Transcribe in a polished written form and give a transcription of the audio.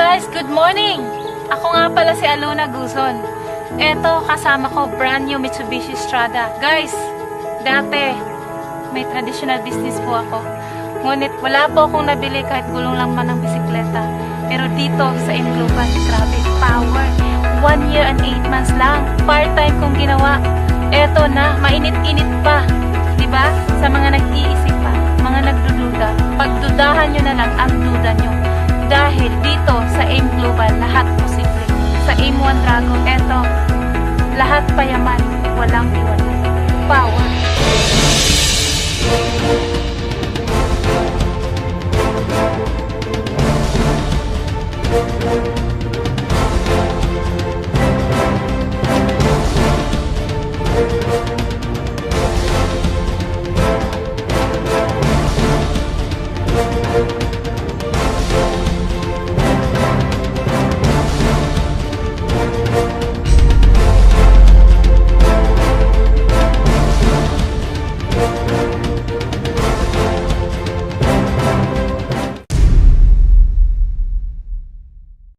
guys, good morning! Ako nga pala si Aluna Guzon. Eto, kasama ko brand new Mitsubishi Strada. Guys, dati may traditional business po ako. Ngunit wala po akong nabili kahit gulong lang man ng bisikleta. Pero dito sa M-Global, grabe, power. 1 year and 8 months lang. Part-time kong ginawa. Eto na, mainit-init pa. Diba? Sa mga nag-iisip pa, mga nagdududa. Pagdudahan nyo na lang ang duda nyo. Dahil dito sa M-Global, lahat posible. Sa M1 Dragon, eto, lahat payaman, walang iwanan. Power.